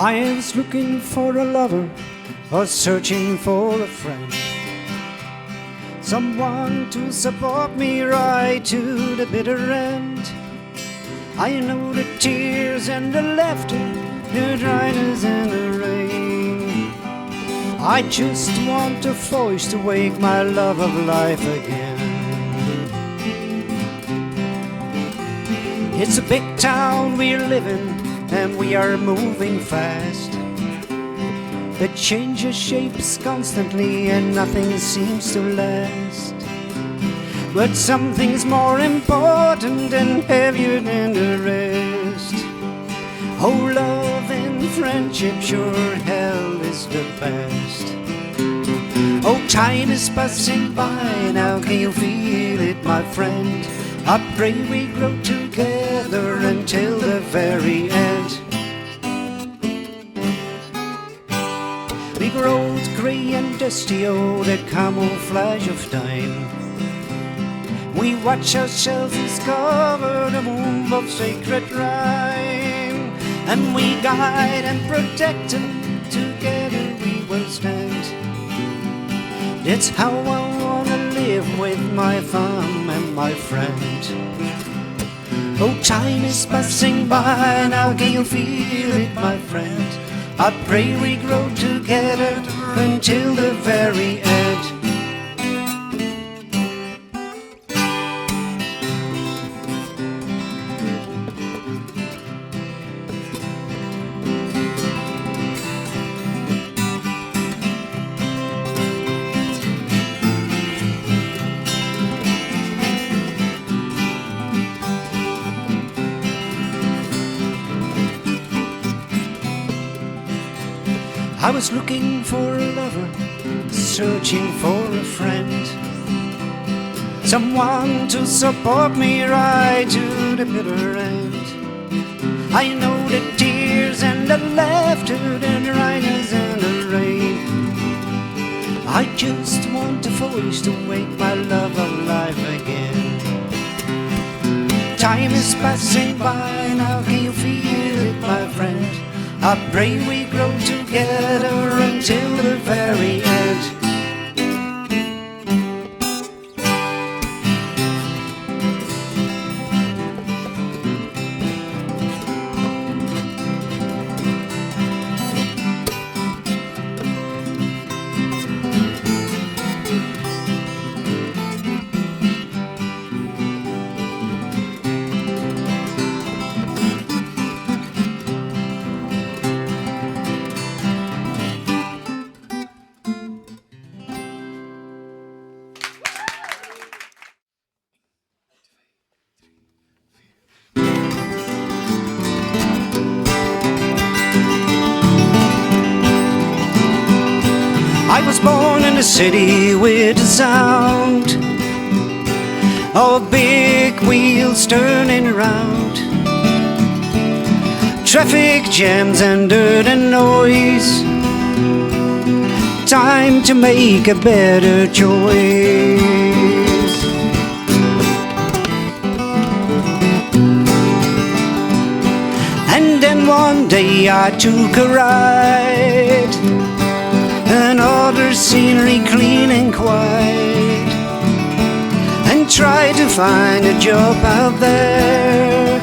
I was looking for a lover, or searching for a friend, someone to support me right to the bitter end. I know the tears and the laughter, the dryness and the rain. I just want a voice to wake my love of life again. It's a big town we're living, and we are moving fast. It changes shapes constantly and nothing seems to last. But something's more important and heavier than the rest. Oh, love and friendship, sure hell is the best. Oh, time is passing by, now can you feel it, my friend? I pray we grow together until the very end. We grow grey and dusty, oh, the camouflage of time. We watch ourselves discover the womb of sacred rhyme, and we guide and protect them, together we will stand. That's how I wanna live with my fam and my friend. Oh, time is passing by, now can you feel it, my friend? I pray we grow together until the very end. I was looking for a lover, searching for a friend, someone to support me right to the bitter end. I know the tears and the laughter, the dryness and the rain. I just want a voice to wake my love alive again. Time is passing by, now can you feel it, my friend? I pray we grow together until the very end. I was born in a city with the sound of big wheels turning around, traffic jams and dirt and noise. Time to make a better choice. And then one day I took a ride, another scenery clean and quiet, and try to find a job out there,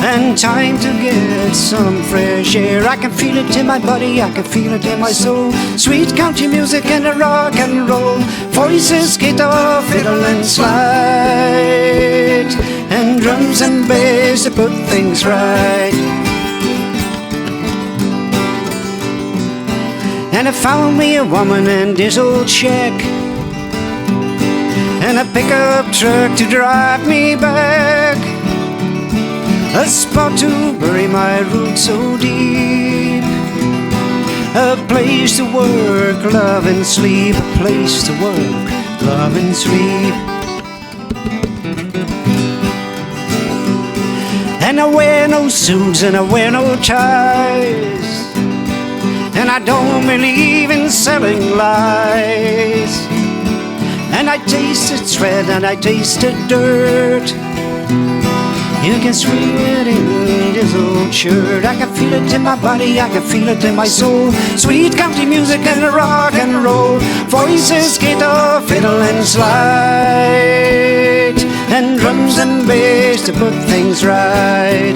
and time to get some fresh air. I can feel it in my body, I can feel it in my soul. Sweet country music and a rock and roll, voices, guitar, fiddle and slide, and drums and bass to put things right. And I found me a woman in this old shack, and a pickup truck to drive me back, a spot to bury my roots so deep, a place to work, love and sleep, a place to work, love and sleep. And I wear no suits and I wear no ties, and I don't believe in selling lies. And I tasted sweat and I tasted dirt You can swing it in this old shirt. I can feel it in my body, I can feel it in my soul. Sweet country music and rock and roll. Voices, guitar, fiddle and slide, and drums and bass to put things right.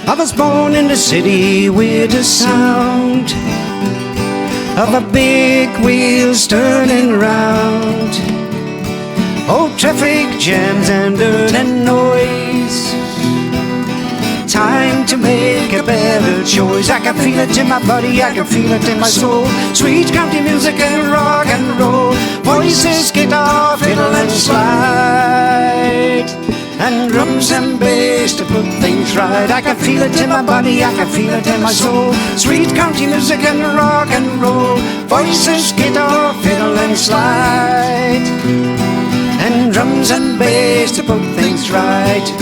I was born in the city with the sound of a big wheels turning round. Oh, traffic jams and dirt and noise. Time to make a better choice. I can feel it in my body, I can feel it in my soul. Sweet country music and rock and roll. Voices, guitar, fiddle and slide, and drums and bass to put things right. I can feel it in my body, I can feel it in my soul. Sweet country music and rock and roll. Voices, guitar, fiddle and slide, and drums and bass to put things right.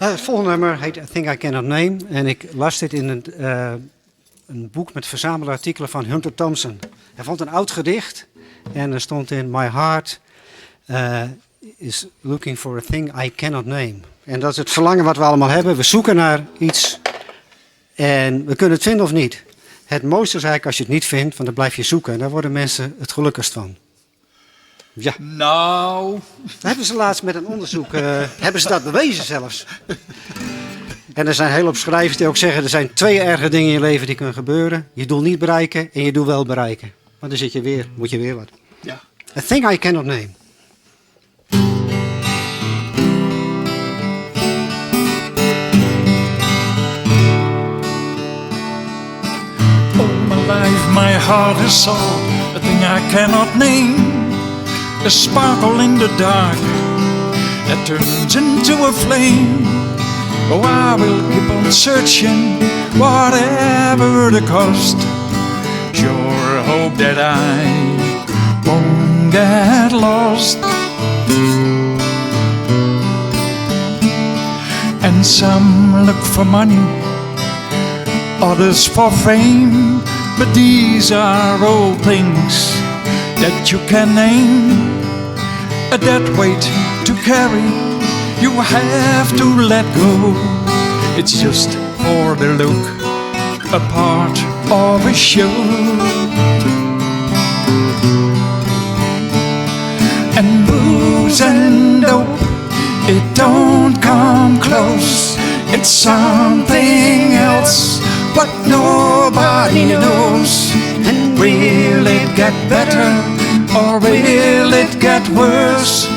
Het volgende nummer heet I Think I Cannot Name. En ik las dit in een boek met verzamelartikelen van Hunter Thompson. Hij vond een oud gedicht en er stond in: My heart is looking for a thing I cannot name. En dat is het verlangen wat we allemaal hebben. We zoeken naar iets en we kunnen het vinden of niet. Het mooiste is eigenlijk als je het niet vindt, want dan blijf je zoeken. En daar worden mensen het gelukkigst van. Ja. Nou. Dat hebben ze laatst met een onderzoek, hebben ze dat bewezen zelfs. En er zijn een hele hoop schrijvers die ook zeggen, er zijn 2 erge dingen in je leven die kunnen gebeuren. Je doel niet bereiken en je doel wel bereiken. Maar dan moet je weer wat. Ja. A thing I cannot name. All my life my heart is soul, a thing I cannot name. A sparkle in the dark that turns into a flame. Oh, I will keep on searching, whatever the cost. Sure hope that I won't get lost. And some look for money, others for fame, but these are all things that you can name. A dead weight to carry, you have to let go. It's just for the look, a part of a show. And booze and dope, it don't come close. It's something else, what nobody knows. And will it get better, or will it get worse?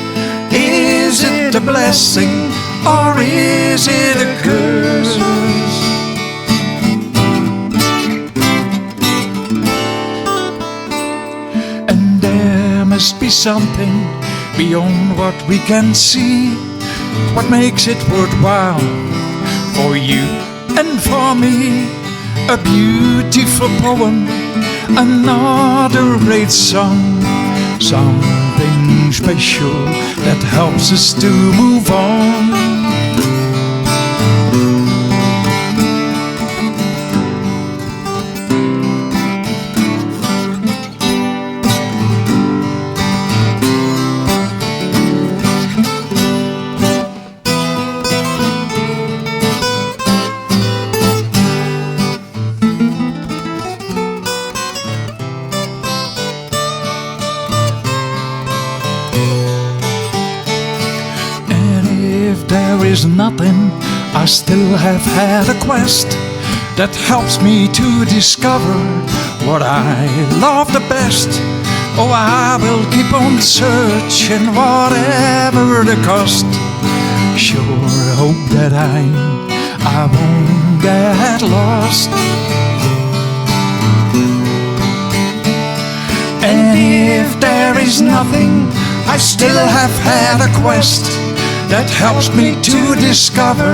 Is it a blessing, or is it a curse? And there must be something beyond what we can see, what makes it worthwhile for you and for me. A beautiful poem, another great song, something special that helps us to move on. There is nothing, I still have had a quest that helps me to discover what I love the best. Oh, I will keep on searching, whatever the cost. Sure hope that I won't get lost. is nothing. I still have had a quest that helps me to discover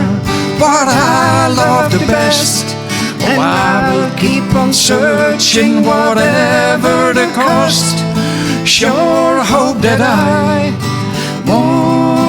what I love the best. Oh, I will keep on searching, whatever the cost. Sure hope that I won't